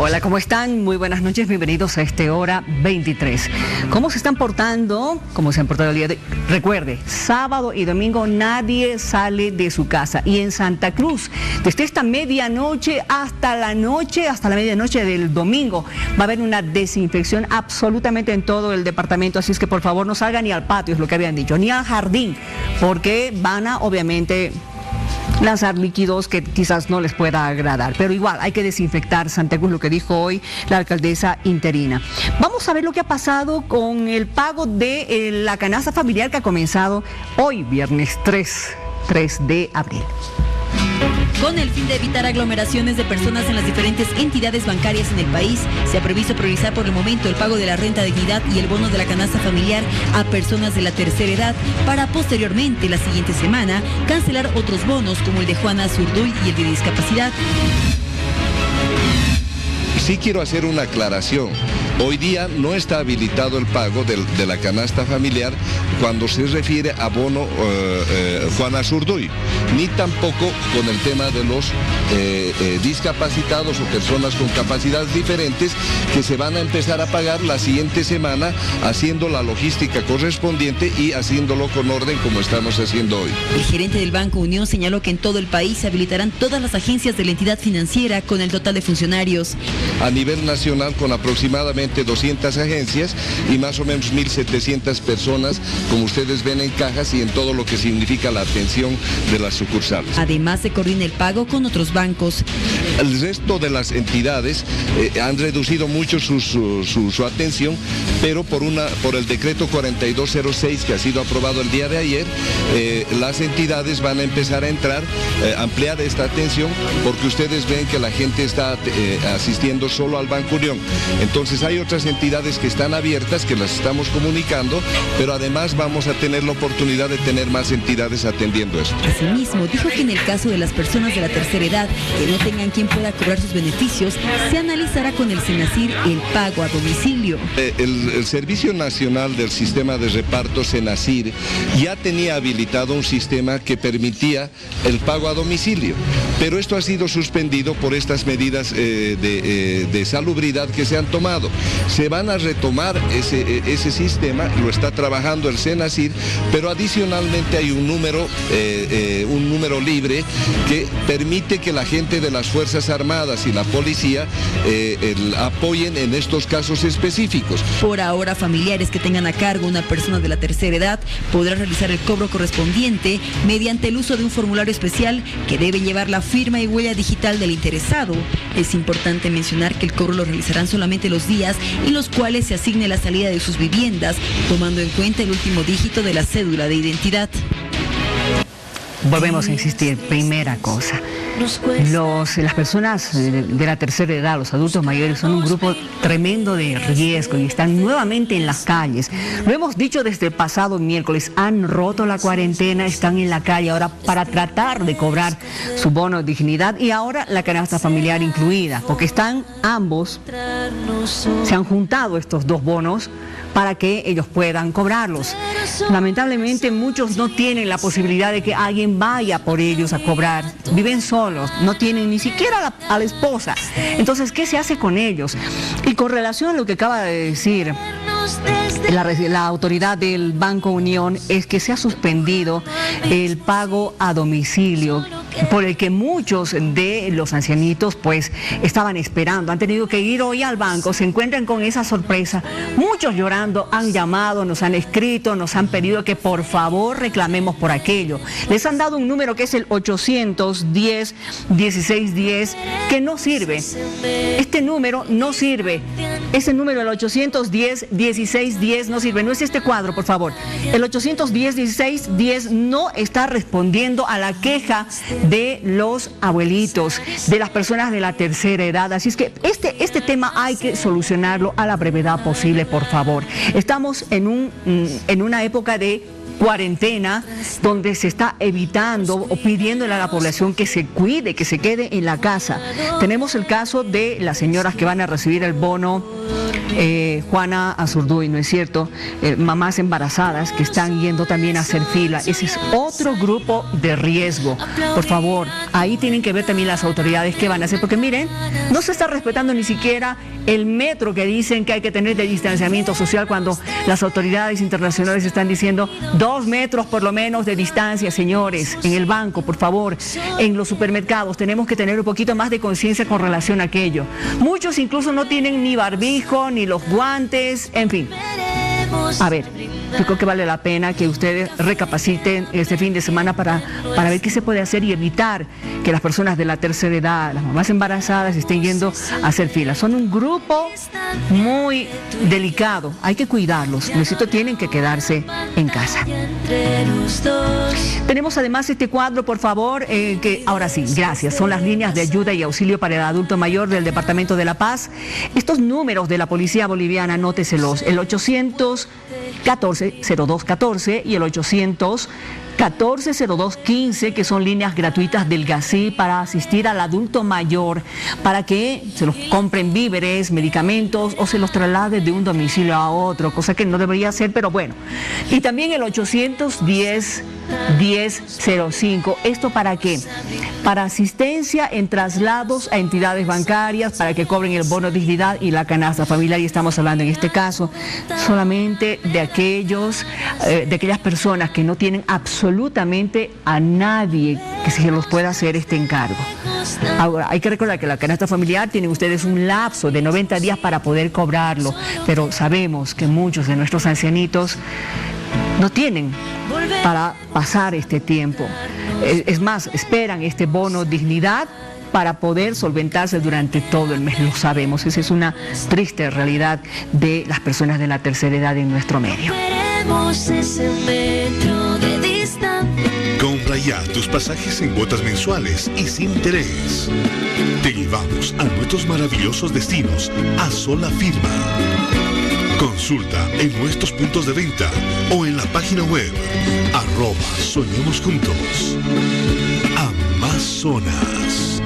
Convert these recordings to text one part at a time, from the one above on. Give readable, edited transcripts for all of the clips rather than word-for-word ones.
Hola, ¿cómo están? Muy buenas noches, bienvenidos a este Hora 23. ¿Cómo se están portando? ¿Cómo se han portado el día de hoy? Recuerde, sábado y domingo nadie sale de su casa. Y en Santa Cruz, desde esta medianoche hasta la medianoche del domingo, va a haber una desinfección absolutamente en todo el departamento. Así es que por favor no salgan ni al patio, es lo que habían dicho, ni al jardín, porque van a obviamente lanzar líquidos que quizás no les pueda agradar, pero igual hay que desinfectar Santa Cruz, lo que dijo hoy la alcaldesa interina. Vamos a ver lo que ha pasado con el pago de la canasta familiar que ha comenzado hoy, viernes 3 de abril. Con el fin de evitar aglomeraciones de personas en las diferentes entidades bancarias en el país, se ha previsto priorizar por el momento el pago de la renta dignidad y el bono de la canasta familiar a personas de la tercera edad, para posteriormente, la siguiente semana, cancelar otros bonos como el de Juana Zurduy y el de discapacidad. Sí quiero hacer una aclaración. Hoy día no está habilitado el pago de la canasta familiar cuando se refiere a bono Juana Zurduy, ni tampoco con el tema de los discapacitados o personas con capacidades diferentes, que se van a empezar a pagar la siguiente semana, haciendo la logística correspondiente y haciéndolo con orden como estamos haciendo hoy. El gerente del Banco Unión señaló que en todo el país se habilitarán todas las agencias de la entidad financiera con el total de funcionarios. A nivel nacional, con aproximadamente 200 agencias y más o menos 1.700 personas, como ustedes ven, en cajas y en todo lo que significa la atención de las sucursales. Además, se coordina el pago con otros bancos. El resto de las entidades han reducido mucho su atención, pero por el decreto 4206 que ha sido aprobado el día de ayer, las entidades van a empezar a entrar, ampliar esta atención, porque ustedes ven que la gente está asistiendo solo al Banco Unión. Entonces hay otras entidades que están abiertas, que las estamos comunicando, pero además vamos a tener la oportunidad de tener más entidades atendiendo esto. Asimismo, dijo que en el caso de las personas de la tercera edad que no tengan quien pueda cobrar sus beneficios, se analizará con el Senasir el pago a domicilio. El Servicio Nacional del Sistema de Reparto, Senasir, ya tenía habilitado un sistema que permitía el pago a domicilio, pero esto ha sido suspendido por estas medidas de salubridad que se han tomado. Se van a retomar ese sistema, lo está trabajando el Senasir, pero adicionalmente hay un número libre que permite que la gente de las Fuerzas Armadas y la policía apoyen en estos casos específicos. Por ahora, familiares que tengan a cargo una persona de la tercera edad podrán realizar el cobro correspondiente mediante el uso de un formulario especial que debe llevar la firma y huella digital del interesado. Es importante mencionar que el cobro lo realizarán solamente los días en los cuales se asigne la salida de sus viviendas, tomando en cuenta el último dígito de la cédula de identidad. Volvemos a insistir, primera cosa, las personas de la tercera edad, los adultos mayores, son un grupo tremendo de riesgo y están nuevamente en las calles. Lo hemos dicho desde el pasado miércoles, han roto la cuarentena, están en la calle ahora para tratar de cobrar su bono de dignidad y ahora la canasta familiar incluida, porque están ambos, se han juntado estos dos bonos para que ellos puedan cobrarlos. Lamentablemente muchos no tienen la posibilidad de que alguien vaya por ellos a cobrar, viven solos, no tienen ni siquiera a la esposa. Entonces, ¿qué se hace con ellos? Y con relación a lo que acaba de decir la autoridad del Banco Unión, es que se ha suspendido el pago a domicilio, por el que muchos de los ancianitos pues estaban esperando, han tenido que ir hoy al banco, se encuentran con esa sorpresa, muchos llorando, han llamado, nos han escrito, nos han pedido que por favor reclamemos por aquello. Les han dado un número que es el 810-1610, que no sirve. Este número no sirve. Ese número, el 810-1610, no sirve. No es este cuadro, por favor. El 810-1610 no está respondiendo a la queja de los abuelitos, de las personas de la tercera edad. Así es que este tema hay que solucionarlo a la brevedad posible, por favor. Estamos en una época de cuarentena, donde se está evitando o pidiéndole a la población que se cuide, que se quede en la casa. Tenemos el caso de las señoras que van a recibir el bono Juana Azurduy, ¿no es cierto? Mamás embarazadas que están yendo también a hacer fila. Ese es otro grupo de riesgo. Por favor, ahí tienen que ver también las autoridades qué van a hacer, porque miren, no se está respetando ni siquiera el metro que dicen que hay que tener de distanciamiento social, cuando las autoridades internacionales están diciendo 2 metros por lo menos de distancia. Señores, en el banco, por favor, en los supermercados tenemos que tener un poquito más de conciencia con relación a aquello. Muchos incluso no tienen ni barbijo, ni los guantes, en fin. A ver, yo creo que vale la pena que ustedes recapaciten este fin de semana para ver qué se puede hacer y evitar que las personas de la tercera edad, las mamás embarazadas, estén yendo a hacer filas. Son un grupo muy delicado, hay que cuidarlos. Tienen que quedarse en casa. Tenemos además este cuadro, por favor, que ahora sí, gracias. Son las líneas de ayuda y auxilio para el adulto mayor del Departamento de La Paz. Estos números de la policía boliviana, anóteselos: el 814-0214 y el 814-0215, que son líneas gratuitas del GACI para asistir al adulto mayor, para que se los compren víveres, medicamentos o se los traslade de un domicilio a otro, cosa que no debería hacer, pero bueno. Y también el 810-1005. ¿Esto para qué? Para asistencia en traslados a entidades bancarias, para que cobren el bono dignidad y la canasta familiar. Y estamos hablando en este caso solamente de aquellas personas que no tienen absolutamente a nadie que se los pueda hacer este encargo. Ahora, hay que recordar que la canasta familiar tienen ustedes un lapso de 90 días para poder cobrarlo, pero sabemos que muchos de nuestros ancianitos no tienen para pasar este tiempo. Es más, esperan este bono dignidad para poder solventarse durante todo el mes. Lo sabemos, esa es una triste realidad de las personas de la tercera edad en nuestro medio. Compra ya tus pasajes en cuotas mensuales y sin interés. Te llevamos a nuestros maravillosos destinos a sola firma. Consulta en nuestros puntos de venta o en la página web @soñemosjuntos. Amazonas.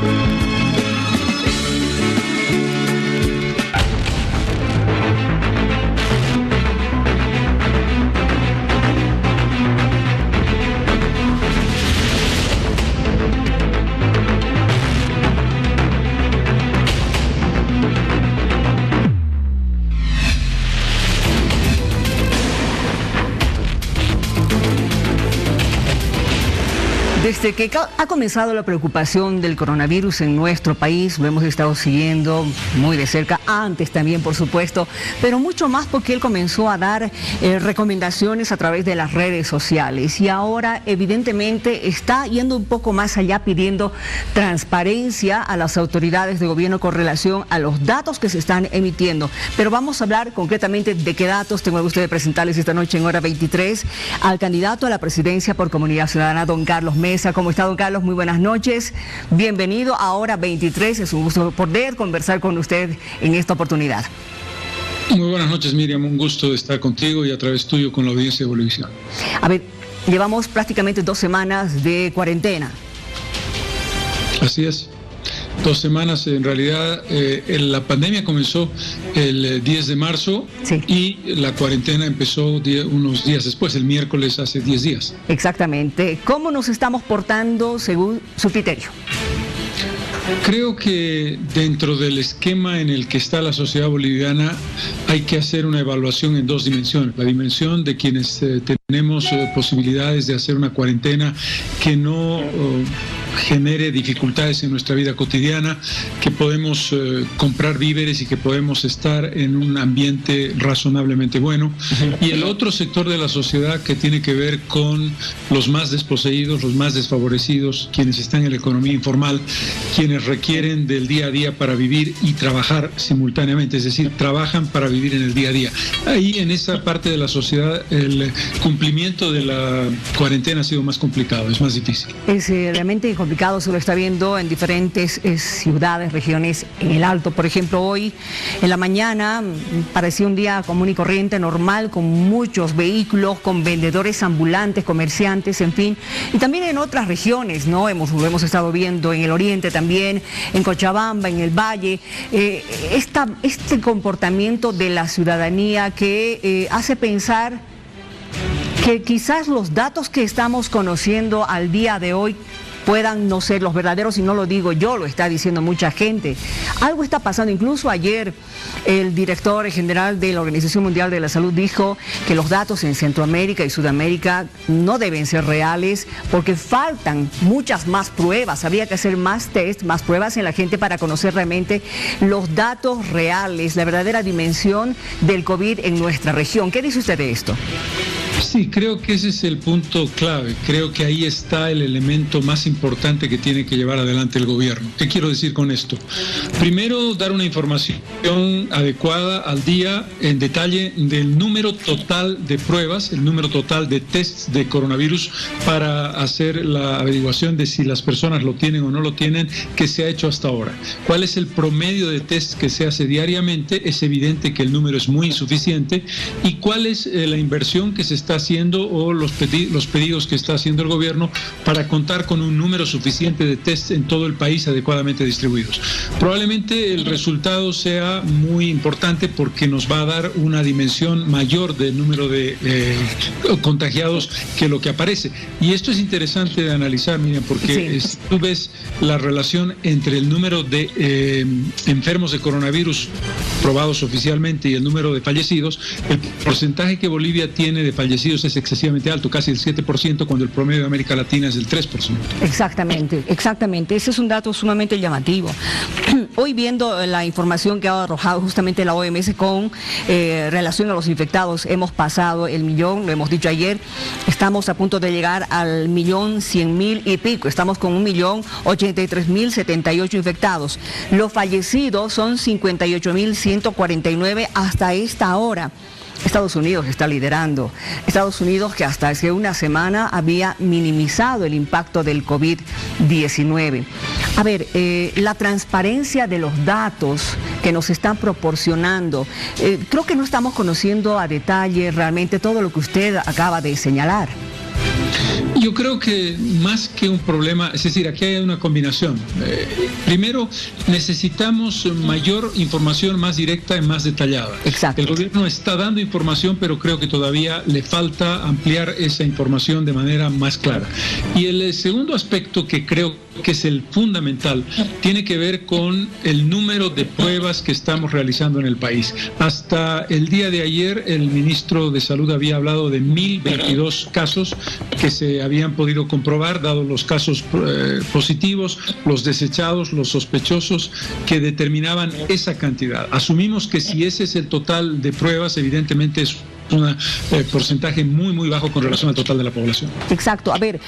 Desde que ha comenzado la preocupación del coronavirus en nuestro país, lo hemos estado siguiendo muy de cerca, antes también por supuesto, pero mucho más porque él comenzó a dar recomendaciones a través de las redes sociales y ahora evidentemente está yendo un poco más allá, pidiendo transparencia a las autoridades de gobierno con relación a los datos que se están emitiendo. Pero vamos a hablar concretamente de qué datos. Tengo el gusto de presentarles esta noche en Hora 23 al candidato a la presidencia por Comunidad Ciudadana, don Carlos Mesa. ¿Cómo está, don Carlos? Muy buenas noches. Bienvenido a Hora 23. Es un gusto poder conversar con usted en esta oportunidad. Muy buenas noches, Miriam. Un gusto estar contigo y a través tuyo con la audiencia de Bolivisión. A ver, llevamos prácticamente 2 semanas de cuarentena. Así es. 2 semanas, en realidad la pandemia comenzó el 10 de marzo, sí, y la cuarentena empezó unos días después, el miércoles hace 10 días. Exactamente. ¿Cómo nos estamos portando según su criterio? Creo que dentro del esquema en el que está la sociedad boliviana hay que hacer una evaluación en 2 dimensiones. La dimensión de quienes tenemos posibilidades de hacer una cuarentena que no genere dificultades en nuestra vida cotidiana, que podemos comprar víveres y que podemos estar en un ambiente razonablemente bueno. Y el otro sector de la sociedad que tiene que ver con los más desposeídos, los más desfavorecidos, quienes están en la economía informal, quienes requieren del día a día para vivir y trabajar simultáneamente, es decir, trabajan para vivir en el día a día. Ahí en esa parte de la sociedad el cumplimiento cumplimiento de la cuarentena ha sido más complicado, es más difícil. Es realmente complicado, se lo está viendo en diferentes ciudades, regiones, en el Alto. Por ejemplo, hoy en la mañana parecía un día común y corriente, normal, con muchos vehículos, con vendedores ambulantes, comerciantes, en fin. Y también en otras regiones, ¿no? Lo hemos estado viendo en el oriente también, en Cochabamba, en el Valle. Este comportamiento de la ciudadanía que hace pensar que quizás los datos que estamos conociendo al día de hoy puedan no ser los verdaderos, y no lo digo yo, lo está diciendo mucha gente. Algo está pasando. Incluso ayer el director general de la Organización Mundial de la Salud dijo que los datos en Centroamérica y Sudamérica no deben ser reales porque faltan muchas más pruebas. Había que hacer más test, más pruebas en la gente para conocer realmente los datos reales, la verdadera dimensión del COVID en nuestra región. ¿Qué dice usted de esto? Sí, creo que ese es el punto clave. Creo que ahí está el elemento más importante que tiene que llevar adelante el gobierno. ¿Qué quiero decir con esto? Primero, dar una información adecuada al día, en detalle, del número total de pruebas, el número total de tests de coronavirus para hacer la averiguación de si las personas lo tienen o no lo tienen, que se ha hecho hasta ahora. ¿Cuál es el promedio de tests que se hace diariamente? Es evidente que el número es muy insuficiente. ¿Y cuál es la inversión que se está haciendo o los pedidos que está haciendo el gobierno para contar con un número suficiente de tests en todo el país adecuadamente distribuidos? Probablemente el resultado sea muy importante porque nos va a dar una dimensión mayor del número de contagiados que lo que aparece. Y esto es interesante de analizar, Miriam, porque si tú ves la relación entre el número de enfermos de coronavirus probados oficialmente y el número de fallecidos, el porcentaje que Bolivia tiene de fallecidos es excesivamente alto, casi el 7%, cuando el promedio de América Latina es del 3%. Exactamente. Ese es un dato sumamente llamativo. Hoy, viendo la información que ha arrojado justamente la OMS con relación a los infectados, hemos pasado el millón, lo hemos dicho ayer, estamos a punto de llegar al 1.100.000 y pico, estamos con 1.083.078 infectados. Los fallecidos son 58.149 hasta esta hora. Estados Unidos está liderando. Estados Unidos, que hasta hace una semana había minimizado el impacto del COVID-19. A ver, la transparencia de los datos que nos están proporcionando, creo que no estamos conociendo a detalle realmente todo lo que usted acaba de señalar. Yo creo que más que un problema, es decir, aquí hay una combinación. Primero, necesitamos mayor información más directa y más detallada. Exacto. El gobierno está dando información, pero creo que todavía le falta ampliar esa información de manera más clara. Y el segundo aspecto, que creo que es el fundamental, tiene que ver con el número de pruebas que estamos realizando en el país. Hasta el día de ayer, el ministro de Salud había hablado de 1.022 casos que se habían podido comprobar, dado los casos positivos, los desechados, los sospechosos, que determinaban esa cantidad. Asumimos que si ese es el total de pruebas, evidentemente es un porcentaje muy, muy bajo con relación al total de la población. Exacto. A ver,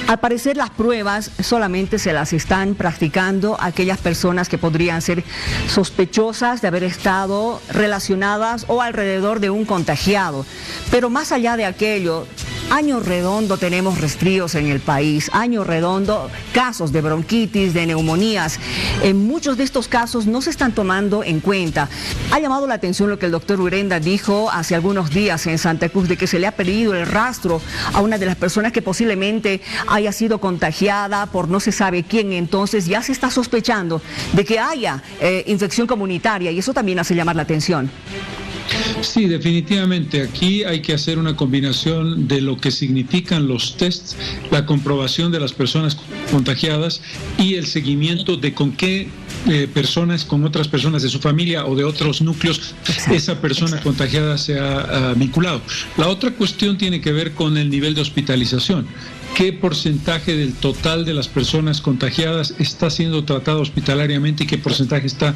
al parecer las pruebas solamente se las están practicando aquellas personas que podrían ser sospechosas de haber estado relacionadas o alrededor de un contagiado. Pero más allá de aquello, año redondo tenemos resfríos en el país, año redondo casos de bronquitis, de neumonías. En muchos de estos casos no se están tomando en cuenta. Ha llamado la atención lo que el doctor Urenda dijo hace algunos días en Santa Cruz, de que se le ha perdido el rastro a una de las personas que posiblemente haya sido contagiada por no se sabe quién. Entonces ya se está sospechando de que haya infección comunitaria, y eso también hace llamar la atención. Sí, definitivamente. Aquí hay que hacer una combinación de lo que significan los tests, la comprobación de las personas contagiadas y el seguimiento de con qué personas, con otras personas de su familia o de otros núcleos, esa persona contagiada se ha vinculado. La otra cuestión tiene que ver con el nivel de hospitalización. ¿Qué porcentaje del total de las personas contagiadas está siendo tratado hospitalariamente y qué porcentaje está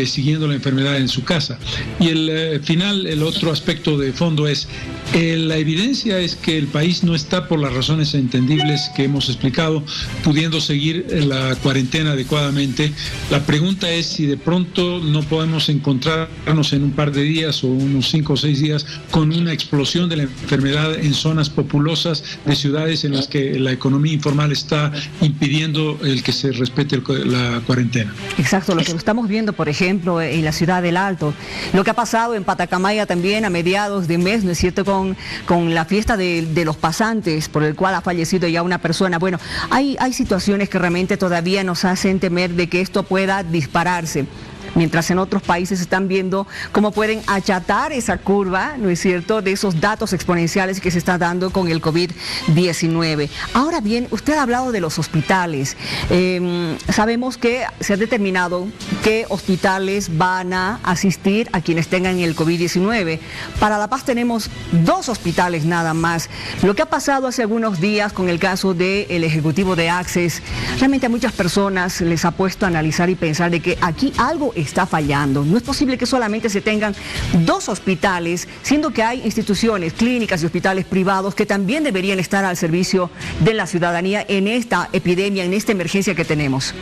siguiendo la enfermedad en su casa? Y el otro aspecto de fondo es, la evidencia es que el país no está, por las razones entendibles que hemos explicado, pudiendo seguir la cuarentena adecuadamente. La pregunta es si de pronto no podemos encontrarnos en un par de días o unos 5 o 6 días con una explosión de la enfermedad en zonas populosas de ciudades en las que la economía informal está impidiendo el que se respete la cuarentena. Exacto, lo que estamos viendo, por ejemplo, en la ciudad del Alto, lo que ha pasado en Patacamaya también a mediados de mes, ¿no es cierto?, con la fiesta de los pasantes, por el cual ha fallecido ya una persona. Bueno, hay situaciones que realmente todavía nos hacen temer de que esto pueda dispararse. Mientras en otros países están viendo cómo pueden achatar esa curva, ¿no es cierto?, de esos datos exponenciales que se están dando con el COVID-19. Ahora bien, usted ha hablado de los hospitales. Sabemos que se ha determinado qué hospitales van a asistir a quienes tengan el COVID-19. Para La Paz tenemos 2 hospitales nada más. Lo que ha pasado hace algunos días con el caso del ejecutivo de Access, realmente a muchas personas les ha puesto a analizar y pensar de que aquí algo está fallando. No es posible que solamente se tengan 2 hospitales, siendo que hay instituciones, clínicas y hospitales privados que también deberían estar al servicio de la ciudadanía en esta epidemia, en esta emergencia que tenemos.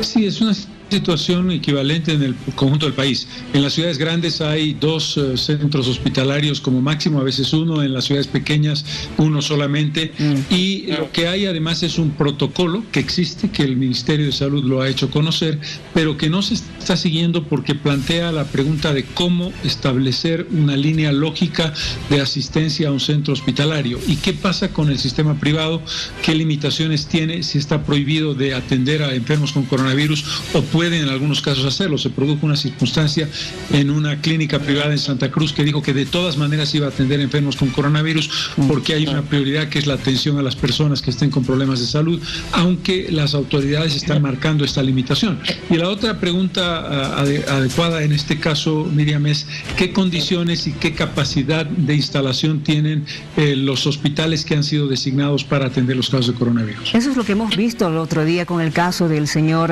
Sí, es una situación equivalente en el conjunto del país. En las ciudades grandes hay 2 centros hospitalarios como máximo, a veces 1, en las ciudades pequeñas 1 solamente, y lo que hay además es un protocolo que existe, que el Ministerio de Salud lo ha hecho conocer, pero que no se está siguiendo porque plantea la pregunta de cómo establecer una línea lógica de asistencia a un centro hospitalario. ¿Y qué pasa con el sistema privado? ¿Qué limitaciones tiene? Si está prohibido de atender a enfermos con coronavirus o pueden en algunos casos hacerlo. Se produjo una circunstancia en una clínica privada en Santa Cruz que dijo que de todas maneras iba a atender enfermos con coronavirus porque hay una prioridad que es la atención a las personas que estén con problemas de salud, aunque las autoridades están marcando esta limitación. Y la otra pregunta adecuada en este caso, Miriam, es ¿qué condiciones y qué capacidad de instalación tienen los hospitales que han sido designados para atender los casos de coronavirus? Eso es lo que hemos visto el otro día con el caso del señor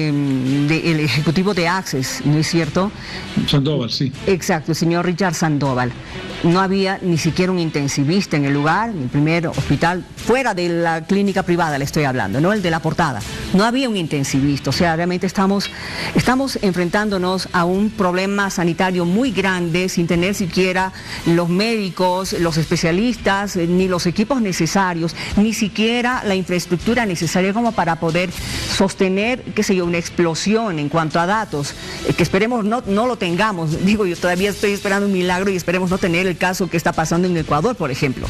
el ejecutivo de Access, ¿no es cierto? Sandoval, sí. Exacto, el señor Richard Sandoval. No había ni siquiera un intensivista en el lugar, el primer hospital, fuera de la clínica privada le estoy hablando, no el de La Portada. No había un intensivista, o sea, realmente estamos enfrentándonos a un problema sanitario muy grande sin tener siquiera los médicos, los especialistas, ni los equipos necesarios, ni siquiera la infraestructura necesaria como para poder sostener, qué sé yo, una explosión en cuanto a datos, que esperemos no lo tengamos. Digo, yo todavía estoy esperando un milagro y esperemos no tener el caso que está pasando en Ecuador, por ejemplo.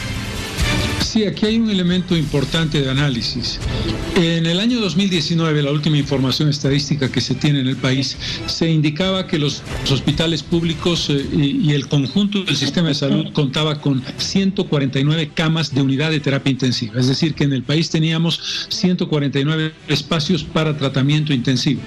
Sí, aquí hay un elemento importante de análisis. En el año 2019, la última información estadística que se tiene en el país, se indicaba que los hospitales públicos y el conjunto del sistema de salud contaba con 149 camas de unidad de terapia intensiva. Es decir, que en el país teníamos 149 espacios para tratamiento intensivo.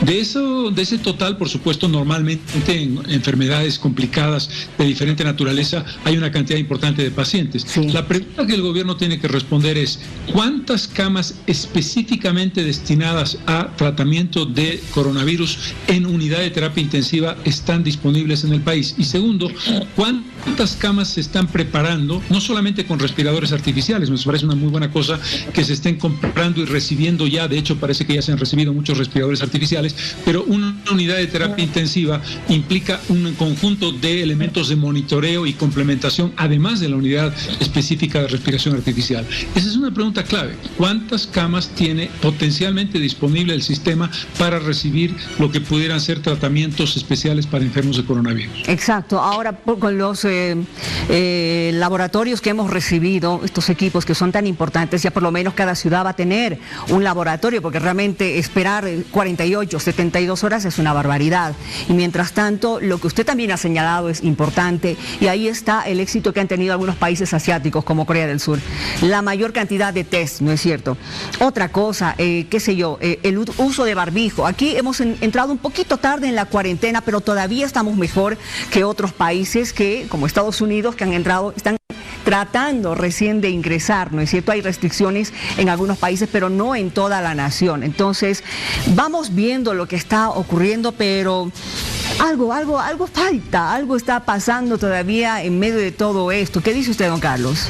De ese total, por supuesto, normalmente en enfermedades complicadas de diferente naturaleza hay una cantidad importante de pacientes. Sí. La pregunta que el gobierno tiene que responder es ¿cuántas camas específicamente destinadas a tratamiento de coronavirus en unidad de terapia intensiva están disponibles en el país? Y segundo, ¿cuántas camas se están preparando, no solamente con respiradores artificiales? Me parece una muy buena cosa que se estén comprando y recibiendo ya, de hecho parece que ya se han recibido muchos respiradores artificiales, pero una unidad de terapia intensiva implica un conjunto de elementos de monitoreo y complementación, además de la unidad específica de respiración artificial. Esa es una pregunta clave. ¿Cuántas camas tiene potencialmente disponible el sistema para recibir lo que pudieran ser tratamientos especiales para enfermos de coronavirus? Exacto. Ahora, con los laboratorios que hemos recibido, estos equipos que son tan importantes, ya por lo menos cada ciudad va a tener un laboratorio, porque realmente esperar 48, 72 horas es una barbaridad. Y mientras tanto, lo que usted también ha señalado es importante, y ahí está el éxito que han tenido algunos países asiáticos como Corea del Sur. La mayor cantidad de test, ¿no es cierto? Otra cosa, qué sé yo, el uso de barbijo. Aquí hemos entrado un poquito tarde en la cuarentena, pero todavía estamos mejor que otros países que, como Estados Unidos, que han entrado, están tratando recién de ingresar, ¿no es cierto? Hay restricciones en algunos países, pero no en toda la nación. Entonces, vamos viendo lo que está ocurriendo, pero algo falta, algo está pasando todavía en medio de todo esto. ¿Qué dice usted, don Carlos?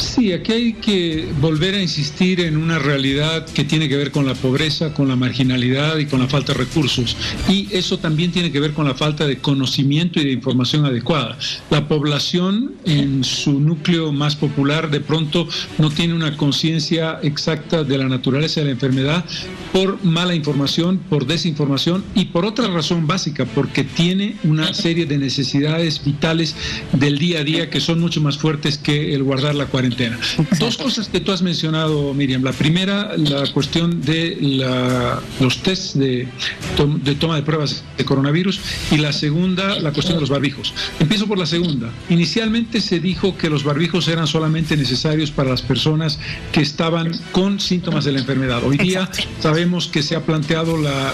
Sí, aquí hay que volver a insistir en una realidad que tiene que ver con la pobreza, con la marginalidad y con la falta de recursos. Y eso también tiene que ver con la falta de conocimiento y de información adecuada. La población en su núcleo más popular de pronto no tiene una conciencia exacta de la naturaleza de la enfermedad por mala información, por desinformación y por otra razón básica, porque tiene una serie de necesidades vitales del día a día que son mucho más fuertes que el guardar la cuarentena. Dos cosas que tú has mencionado, Miriam. La primera, la cuestión de los tests de toma de pruebas de coronavirus, y la segunda, la cuestión de los barbijos. Empiezo por la segunda. Inicialmente se dijo que los barbijos eran solamente necesarios para las personas que estaban con síntomas de la enfermedad. Hoy día sabemos que se ha planteado la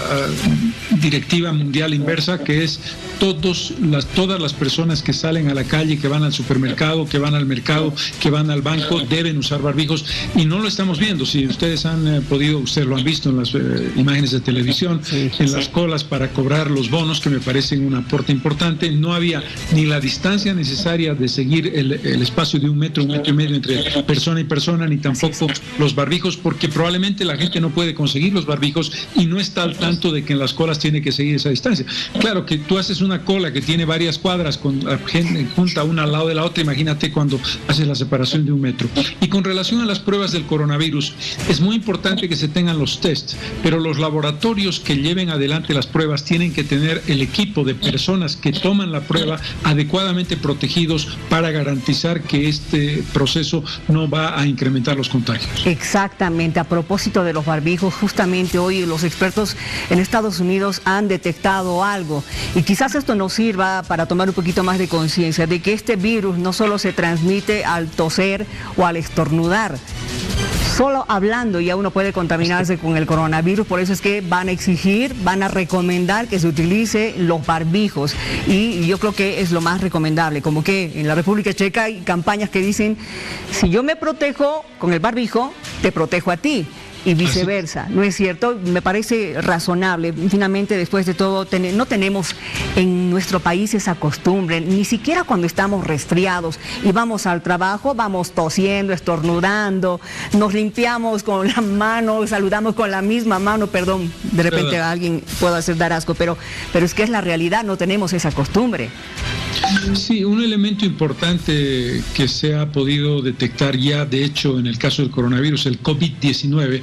directiva mundial inversa, que es todas las personas que salen a la calle, que van al supermercado, que van al mercado, que van al banco, deben usar barbijos, y no lo estamos viendo. Si ustedes ustedes lo han visto en las imágenes de televisión, en las colas para cobrar los bonos, que me parecen un aporte importante, no había ni la distancia necesaria de seguir el espacio de 1 metro, 1,5 metros entre persona y persona, ni tampoco los barbijos, porque probablemente la gente no puede conseguir los barbijos y no está al tanto de que en las colas tiene que seguir esa distancia. Claro que tú haces una cola que tiene varias cuadras con la gente junta una al lado de la otra, imagínate cuando haces la separación de 1 metro. Y con relación a las pruebas del coronavirus, es muy importante que se tengan los tests, pero los laboratorios que lleven adelante las pruebas tienen que tener el equipo de personas que toman la prueba adecuadamente protegidos para garantizar que este proceso no va a incrementar los contagios. Exactamente. A propósito de los barbijos, justamente hoy los expertos en Estados Unidos han detectado algo, y quizás esto nos sirva para tomar un poquito más de conciencia de que este virus no solo se transmite al toser o al estornudar. Solo hablando ya uno puede contaminarse con el coronavirus. Por eso es que van a exigir, van a recomendar que se utilice los barbijos, y yo creo que es lo más recomendable. Como que en la República Checa hay campañas que dicen: si yo me protejo con el barbijo, te protejo a ti, y viceversa. ¿No es cierto? Me parece razonable. Finalmente, después de todo, no tenemos en nuestro país esa costumbre, ni siquiera cuando estamos resfriados y vamos al trabajo, vamos tosiendo, estornudando, nos limpiamos con la mano, saludamos con la misma mano, perdón, de repente a alguien puedo hacer dar asco, pero es que es la realidad, no tenemos esa costumbre. Sí, un elemento importante que se ha podido detectar ya, de hecho, en el caso del coronavirus, el COVID-19,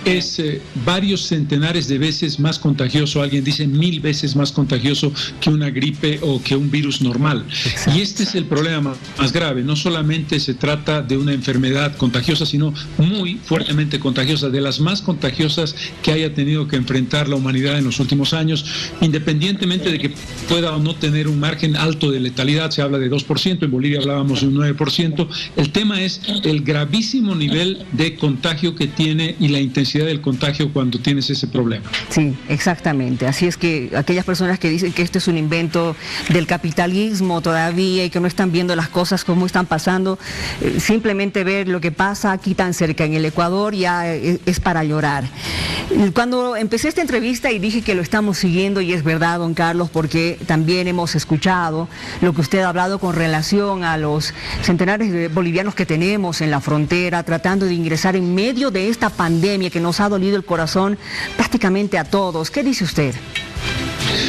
es varios centenares de veces más contagioso, alguien dice 1000 veces más contagioso que una gripe o que un virus normal. Exacto. Y este es el problema más grave. No solamente se trata de una enfermedad contagiosa, sino muy fuertemente contagiosa, de las más contagiosas que haya tenido que enfrentar la humanidad en los últimos años, independientemente de que pueda o no tener un margen alto de letalidad. Se habla de 2%, en Bolivia hablábamos de un 9%. El tema es el gravísimo nivel de contagio que tiene y la intensidad del contagio cuando tienes ese problema. Sí, exactamente. Así es que aquellas personas que dicen que este es un invento del capitalismo todavía y que no están viendo las cosas como están pasando, simplemente ver lo que pasa aquí tan cerca en el Ecuador ya es para llorar. Cuando empecé esta entrevista y dije que lo estamos siguiendo, y es verdad, don Carlos, porque también hemos escuchado lo que usted ha hablado con relación a los centenares de bolivianos que tenemos en la frontera tratando de ingresar en medio de esta pandemia que nos ha dolido el corazón prácticamente a todos. ¿Qué dice usted?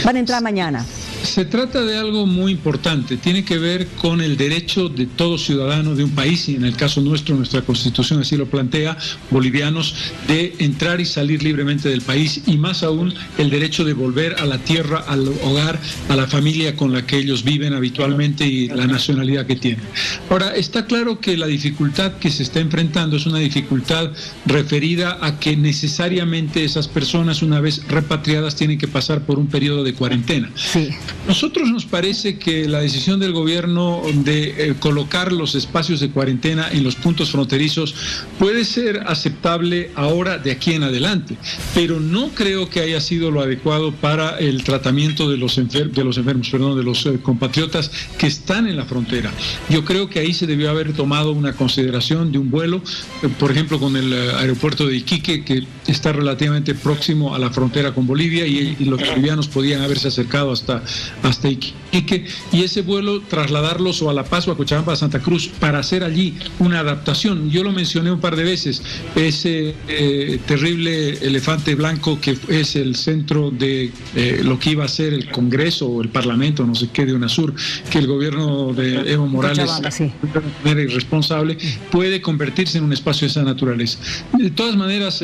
Van a entrar mañana. Se trata de algo muy importante, tiene que ver con el derecho de todo ciudadano de un país, y en el caso nuestro, nuestra Constitución así lo plantea, bolivianos, de entrar y salir libremente del país, y más aún el derecho de volver a la tierra, al hogar, a la familia con la que ellos viven habitualmente y la nacionalidad que tienen. Ahora, está claro que la dificultad que se está enfrentando es una dificultad referida a que necesariamente esas personas, una vez repatriadas, tienen que pasar por un periodo de cuarentena. Sí. Nosotros nos parece que la decisión del gobierno de colocar los espacios de cuarentena en los puntos fronterizos puede ser aceptable ahora, de aquí en adelante, pero no creo que haya sido lo adecuado para el tratamiento de los compatriotas que están en la frontera. Yo creo que ahí se debió haber tomado una consideración de un vuelo, por ejemplo, con el aeropuerto de Iquique, que está relativamente próximo a la frontera con Bolivia, y los bolivianos podían haberse acercado hasta hasta Iquique, y ese vuelo trasladarlos o a La Paz o a Cochabamba, a Santa Cruz, para hacer allí una adaptación. Yo lo mencioné un par de veces, ese terrible elefante blanco que es el centro de lo que iba a ser el Congreso o el Parlamento, no sé qué, de UNASUR, que el gobierno de Evo Morales, de manera irresponsable, puede convertirse en un espacio de esa naturaleza. De todas maneras,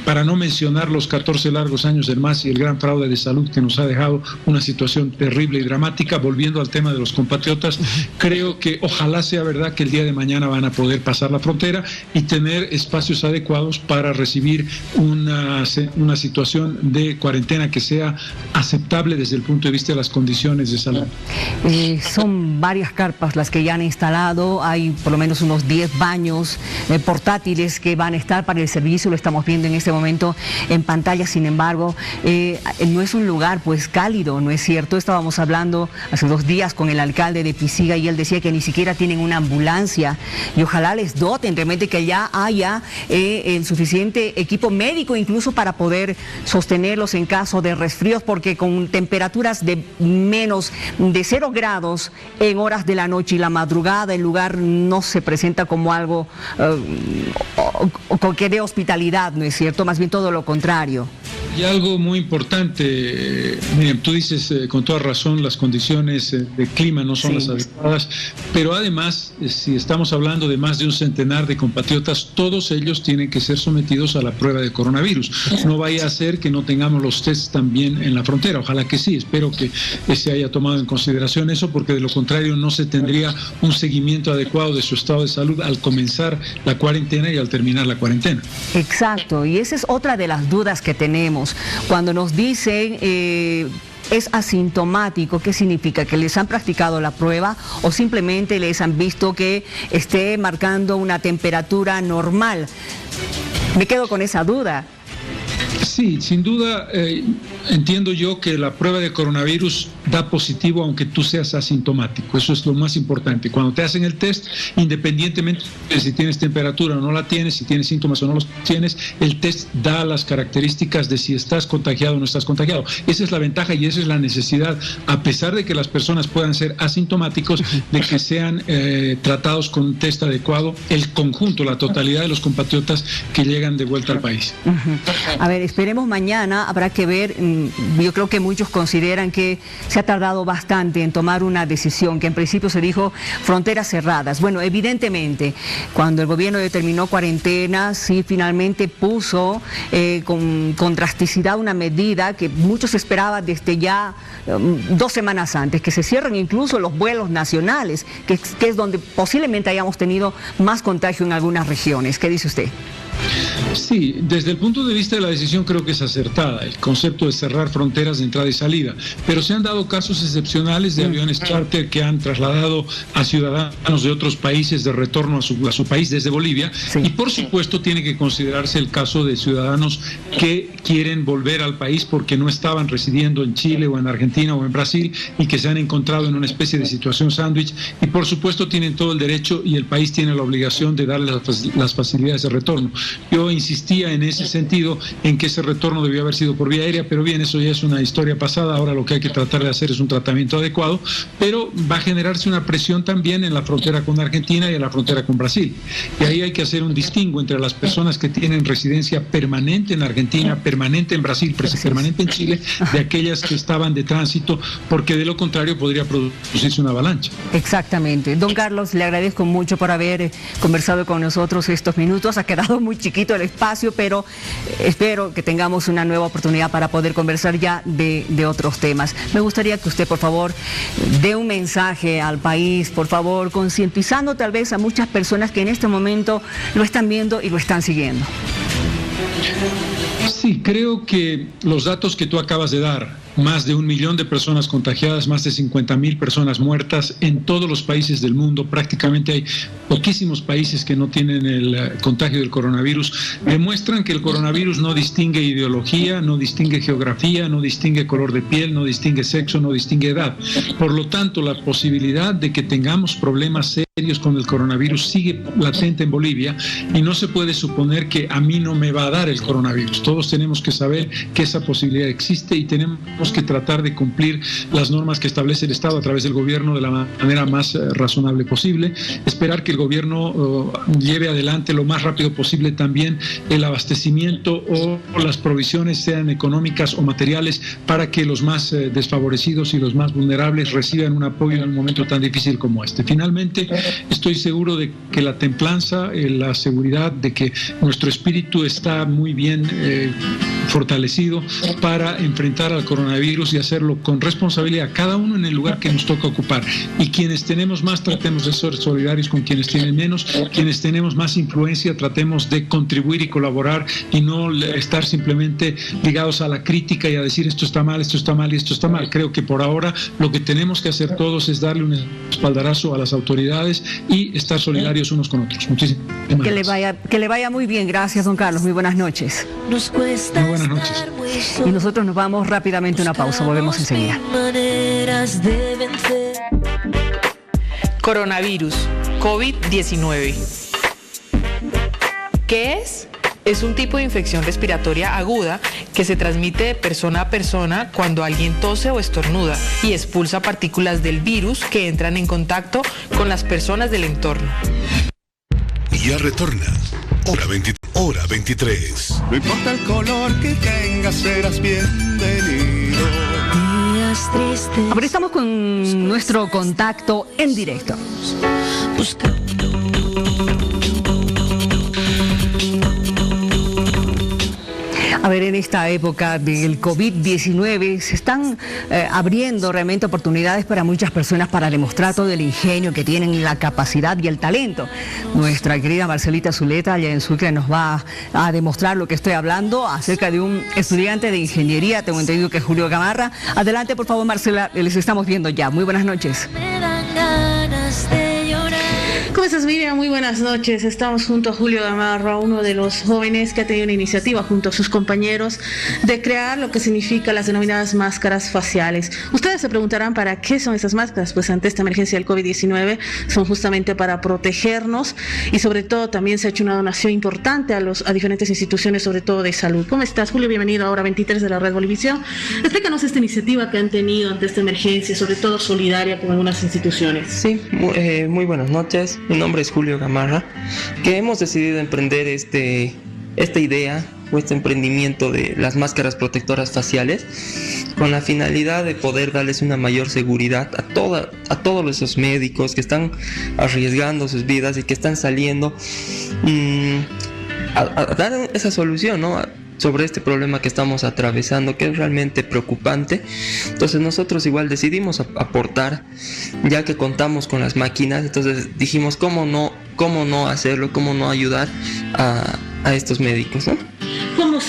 para no mencionar los 14 largos años del MAS y el gran fraude de salud que nos ha dejado una situación terrible y dramática, volviendo al tema de los compatriotas, creo que ojalá sea verdad que el día de mañana van a poder pasar la frontera y tener espacios adecuados para recibir una situación de cuarentena que sea aceptable desde el punto de vista de las condiciones de salud. Son varias carpas las que ya han instalado, hay por lo menos unos 10 baños portátiles que van a estar para el servicio, lo estamos viendo en este momento en pantalla. Sin embargo, no es un lugar pues cálido, ¿no es cierto? Estábamos hablando hace 2 días con el alcalde de Pisiga y él decía que ni siquiera tienen una ambulancia, y ojalá les doten realmente, que ya haya el suficiente equipo médico incluso para poder sostenerlos en caso de resfríos, porque con temperaturas de menos de 0 grados en horas de la noche y la madrugada, el lugar no se presenta como algo que dé hospitalidad, ¿no es cierto? Más bien todo lo contrario. Y algo muy importante, Miriam, tú dices con toda razón, las condiciones de clima no son las adecuadas, pero además, si estamos hablando de más de un centenar de compatriotas, todos ellos tienen que ser sometidos a la prueba de coronavirus. No vaya a ser que no tengamos los tests también en la frontera, ojalá que sí, espero que se haya tomado en consideración eso, porque de lo contrario no se tendría un seguimiento adecuado de su estado de salud al comenzar la cuarentena y al terminar la cuarentena. Exacto, y esa es otra de las dudas que tenemos. Cuando nos dicen es asintomático, ¿qué significa? ¿Que les han practicado la prueba o simplemente les han visto que esté marcando una temperatura normal? Me quedo con esa duda. Sí, sin duda, entiendo yo que la prueba de coronavirus da positivo aunque tú seas asintomático. Eso es lo más importante. Cuando te hacen el test, independientemente de si tienes temperatura o no la tienes, si tienes síntomas o no los tienes, el test da las características de si estás contagiado o no estás contagiado. Esa es la ventaja y esa es la necesidad, a pesar de que las personas puedan ser asintomáticos, de que sean tratados con un test adecuado, el conjunto, la totalidad de los compatriotas que llegan de vuelta al país. A ver, esperemos mañana, habrá que ver. Yo creo que muchos consideran que se ha tardado bastante en tomar una decisión, que en principio se dijo fronteras cerradas. Bueno, evidentemente, cuando el gobierno determinó cuarentena, sí finalmente puso con drasticidad una medida que muchos esperaban desde ya 2 semanas antes, que se cierren incluso los vuelos nacionales, que es donde posiblemente hayamos tenido más contagio en algunas regiones. ¿Qué dice usted? Sí, desde el punto de vista de la decisión creo que es acertada el concepto de cerrar fronteras de entrada y salida, pero se han dado casos excepcionales de aviones charter que han trasladado a ciudadanos de otros países de retorno a su país desde Bolivia, y por supuesto tiene que considerarse el caso de ciudadanos que quieren volver al país porque no estaban residiendo en Chile o en Argentina o en Brasil y que se han encontrado en una especie de situación sándwich, y por supuesto tienen todo el derecho y el país tiene la obligación de darles las facilidades de retorno. Yo insistía en ese sentido, en que ese retorno debió haber sido por vía aérea, pero bien, eso ya es una historia pasada. Ahora lo que hay que tratar de hacer es un tratamiento adecuado, pero va a generarse una presión también en la frontera con Argentina y en la frontera con Brasil. Y ahí hay que hacer un distingo entre las personas que tienen residencia permanente en Argentina, permanente en Brasil, permanente en Chile, de aquellas que estaban de tránsito, porque de lo contrario podría producirse una avalancha. Exactamente. Don Carlos, le agradezco mucho por haber conversado con nosotros estos minutos. Ha quedado muy chiquito el espacio, pero espero que tengamos una nueva oportunidad para poder conversar ya de otros temas. Me gustaría que usted, por favor, dé un mensaje al país, por favor, concientizando tal vez a muchas personas que en este momento lo están viendo y lo están siguiendo. Sí, creo que los datos que tú acabas de dar, más de 1 millón de personas contagiadas, más de 50,000 personas muertas en todos los países del mundo, prácticamente hay poquísimos países que no tienen el contagio del coronavirus, demuestran que el coronavirus no distingue ideología, no distingue geografía, no distingue color de piel, no distingue sexo, no distingue edad. Por lo tanto, la posibilidad de que tengamos problemas serios con el coronavirus sigue latente en Bolivia y no se puede suponer que a mí no me va a dar el coronavirus. Todos tenemos que saber que esa posibilidad existe y tenemos que tratar de cumplir las normas que establece el Estado a través del gobierno de la manera más razonable posible, esperar que el gobierno lleve adelante lo más rápido posible también el abastecimiento o las provisiones, sean económicas o materiales, para que los más desfavorecidos y los más vulnerables reciban un apoyo en un momento tan difícil como este. Finalmente, estoy seguro de que la templanza, la seguridad de que nuestro espíritu está muy bien fortalecido para enfrentar al coronavirus y hacerlo con responsabilidad, cada uno en el lugar que nos toca ocupar. Y quienes tenemos más, tratemos de ser solidarios con quienes tienen menos. Quienes tenemos más influencia, tratemos de contribuir y colaborar y no estar simplemente ligados a la crítica y a decir esto está mal, esto está mal y esto está mal. Creo que por ahora lo que tenemos que hacer todos es darle un espaldarazo a las autoridades y estar solidarios unos con otros. Muchísimas gracias. Que le vaya muy bien. Gracias, don Carlos. Muy buenas noches. Muy buenas noches. Y nosotros nos vamos rápidamente a una pausa. Volvemos enseguida. Coronavirus, COVID-19. ¿Qué es? Es un tipo de infección respiratoria aguda que se transmite de persona a persona cuando alguien tose o estornuda y expulsa partículas del virus que entran en contacto con las personas del entorno. Ya retorna. Hora 23. No importa el color que tengas, serás bienvenido. Ahora estamos con nuestro contacto en directo. A ver, en esta época del COVID-19 se están abriendo realmente oportunidades para muchas personas para demostrar todo el ingenio que tienen y la capacidad y el talento. Nuestra querida Marcelita Zuleta, allá en Sucre, nos va a demostrar lo que estoy hablando acerca de un estudiante de ingeniería, tengo entendido que es Julio Gamarra. Adelante, por favor, Marcela, les estamos viendo ya. Muy buenas noches. ¿Cómo estás, Miriam? Muy buenas noches. Estamos junto a Julio Gamarra, uno de los jóvenes que ha tenido una iniciativa junto a sus compañeros de crear lo que significa las denominadas máscaras faciales. Ustedes se preguntarán para qué son esas máscaras. Pues ante esta emergencia del COVID-19 son justamente para protegernos y sobre todo también se ha hecho una donación importante a diferentes instituciones, sobre todo de salud. ¿Cómo estás, Julio? Bienvenido a Hora 23 de la Red Bolivisión. Explícanos esta iniciativa que han tenido ante esta emergencia, sobre todo solidaria con algunas instituciones. Sí, muy buenas noches. Mi nombre es Julio Gamarra, que hemos decidido emprender esta idea o este emprendimiento de las máscaras protectoras faciales con la finalidad de poder darles una mayor seguridad a todos esos médicos que están arriesgando sus vidas y que están saliendo a dar esa solución, ¿no? Sobre este problema que estamos atravesando, que es realmente preocupante. Entonces nosotros igual decidimos aportar, ya que contamos con las máquinas. Entonces dijimos cómo no hacerlo, cómo no ayudar a estos médicos, ¿no? ¿Cómo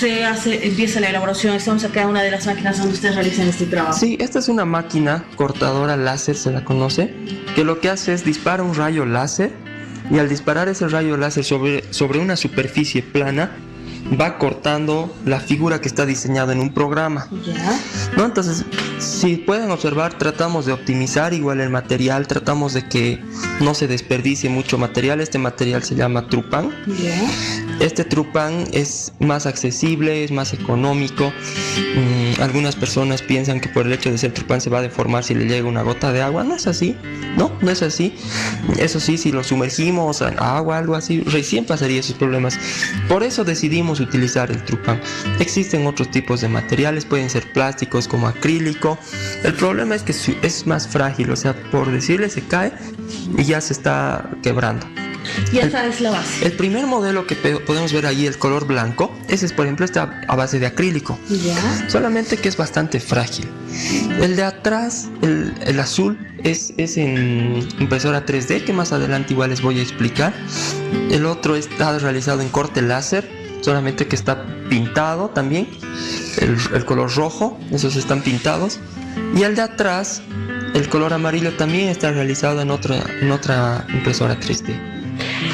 empieza la elaboración? Estamos acá en una de las máquinas donde ustedes realizan este trabajo. Sí, esta es una máquina cortadora láser, se la conoce, que lo que hace es dispara un rayo láser, y al disparar ese rayo láser sobre una superficie plana, va cortando la figura que está diseñada en un programa. ¿Ya? ¿No? Entonces, si pueden observar, tratamos de optimizar igual el material, tratamos de que no se desperdicie mucho material. Este material se llama Trupan. ¿Ya? Este Trupan es más accesible, es más económico. Algunas personas piensan que por el hecho de ser Trupan se va a deformar si le llega una gota de agua. No es así, no es así. Eso sí, si lo sumergimos en agua, algo así, recién pasaría esos problemas. Por eso decidimos utilizar el Trupan. Existen otros tipos de materiales, pueden ser plásticos como acrílico. El problema es que es más frágil, o sea, por decirle, se cae y ya se está quebrando. Y esa es la base. El primer modelo que podemos ver ahí, el color blanco, ese es, por ejemplo, está a base de acrílico. ¿Ya? Solamente que es bastante frágil. El de atrás, el azul, es en impresora 3D, que más adelante igual les voy a explicar. El otro está realizado en corte láser, solamente que está pintado también. El color rojo, esos están pintados. Y el de atrás, el color amarillo, también está realizado en otra impresora 3D.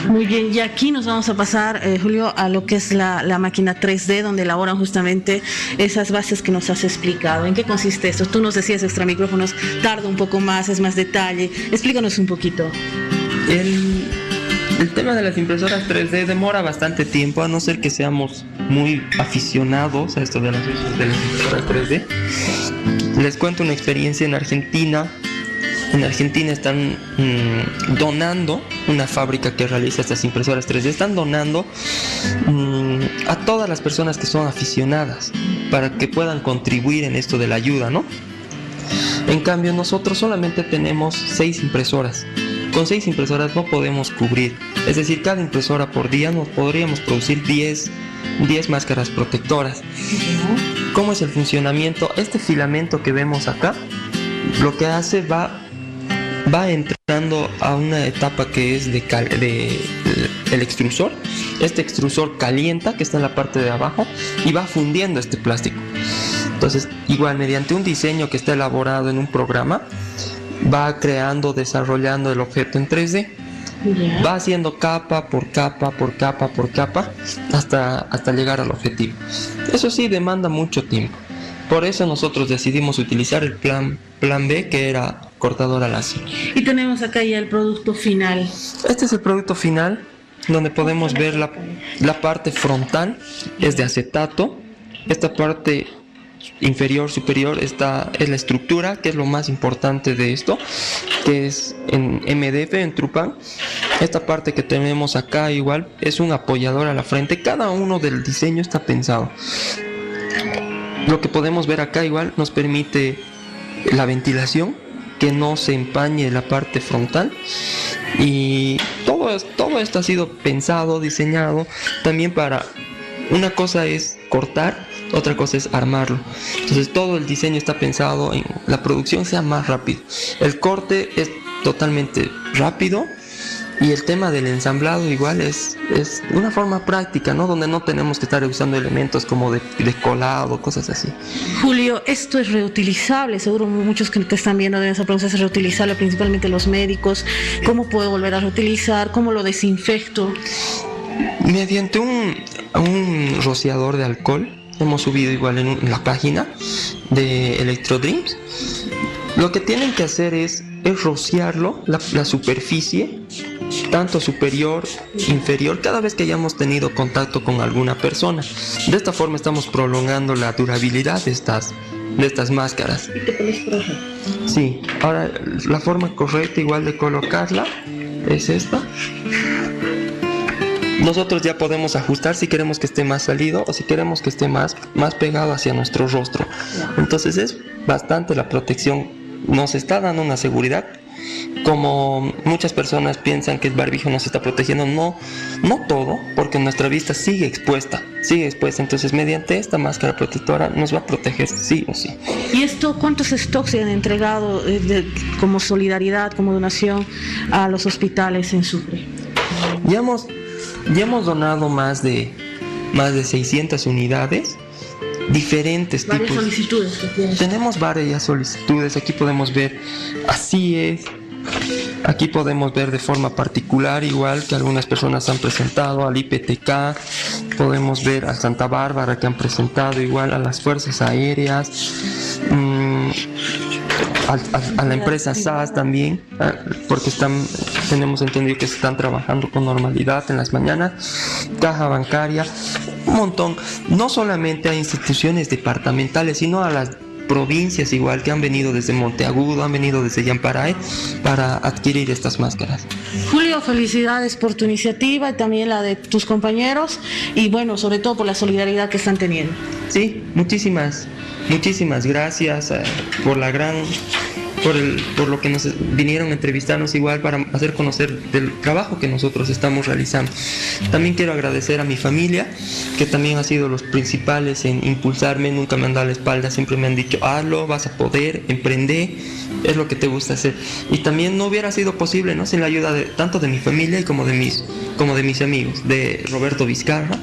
Muy bien, y aquí nos vamos a pasar, Julio, a lo que es la máquina 3D, donde elaboran justamente esas bases que nos has explicado. ¿En qué consiste esto? Tú nos decías extra micrófonos, tarda un poco más, es más detalle. Explícanos un poquito. El tema de las impresoras 3D demora bastante tiempo, a no ser que seamos muy aficionados a esto de las impresoras 3D. Les cuento una experiencia en Argentina. En Argentina están donando una fábrica que realiza estas impresoras 3D. Están donando a todas las personas que son aficionadas para que puedan contribuir en esto de la ayuda, ¿no? En cambio, nosotros solamente tenemos 6 impresoras. Con 6 impresoras no podemos cubrir. Es decir, cada impresora por día nos podríamos producir 10 máscaras protectoras. ¿Cómo es el funcionamiento? Este filamento que vemos acá, lo que hace va entrando a una etapa que es el extrusor. Este extrusor calienta, que está en la parte de abajo, y va fundiendo este plástico. Entonces, igual mediante un diseño que está elaborado en un programa, va creando, desarrollando el objeto en 3D. Va haciendo capa por capa por capa por capa hasta llegar al objetivo. Eso sí demanda mucho tiempo. Por eso nosotros decidimos utilizar el plan B, que era cortadora láser. Y tenemos acá ya el producto final. Este es el producto final, donde podemos ver la parte frontal es de acetato. Esta parte inferior, superior, es la estructura, que es lo más importante de esto, que es en MDF, en Trupan. Esta parte que tenemos acá igual es un apoyador a la frente. Cada uno del diseño está pensado. Lo que podemos ver acá igual nos permite la ventilación, que no se empañe la parte frontal. Y todo esto ha sido pensado, diseñado también para... Una cosa es cortar, otra cosa es armarlo. Entonces todo el diseño está pensado en la producción sea más rápido. El corte es totalmente rápido. Y el tema del ensamblado igual es una forma práctica, ¿no? Donde no tenemos que estar usando elementos como de colado, cosas así. Julio, esto es reutilizable, seguro muchos que te están viendo deben saber es reutilizable, principalmente los médicos. ¿Cómo puedo volver a reutilizar? ¿Cómo lo desinfecto? Mediante un rociador de alcohol. Hemos subido igual en la página de Electrodreams. Lo que tienen que hacer es rociarlo, la superficie, tanto superior, inferior, cada vez que hayamos tenido contacto con alguna persona. De esta forma estamos prolongando la durabilidad de estas máscaras. ¿Y te pones profe? Sí, ahora la forma correcta igual de colocarla es esta. Nosotros ya podemos ajustar si queremos que esté más salido o si queremos que esté más pegado hacia nuestro rostro. Entonces es bastante la protección, nos está dando una seguridad. Como muchas personas piensan que el barbijo nos está protegiendo, no todo, porque nuestra vista sigue expuesta. Entonces mediante esta máscara protectora nos va a proteger sí o sí. ¿Y esto cuántos stocks se han entregado como solidaridad, como donación a los hospitales en Sucre? Ya hemos donado más de 600 unidades, diferentes tipos. Varias solicitudes que tienes. Tenemos varias solicitudes, aquí podemos ver ACIES, aquí podemos ver de forma particular igual que algunas personas han presentado al IPTK, podemos ver a Santa Bárbara que han presentado igual a las fuerzas aéreas, a la empresa SAS también, porque tenemos entendido que se están trabajando con normalidad en las mañanas, caja bancaria, un montón, no solamente a instituciones departamentales, sino a las provincias igual que han venido desde Monteagudo, han venido desde Yamparae para adquirir estas máscaras. Julio, felicidades por tu iniciativa y también la de tus compañeros y bueno, sobre todo por la solidaridad que están teniendo. Sí, muchísimas gracias por lo que nos vinieron a entrevistarnos igual para hacer conocer del trabajo que nosotros estamos realizando. También quiero agradecer a mi familia, que también ha sido los principales en impulsarme, nunca me han dado la espalda, siempre me han dicho, hazlo, vas a poder, emprende, es lo que te gusta hacer. Y también no hubiera sido posible, ¿no?, sin la ayuda tanto de mi familia y como de mis amigos, de Roberto Vizcarra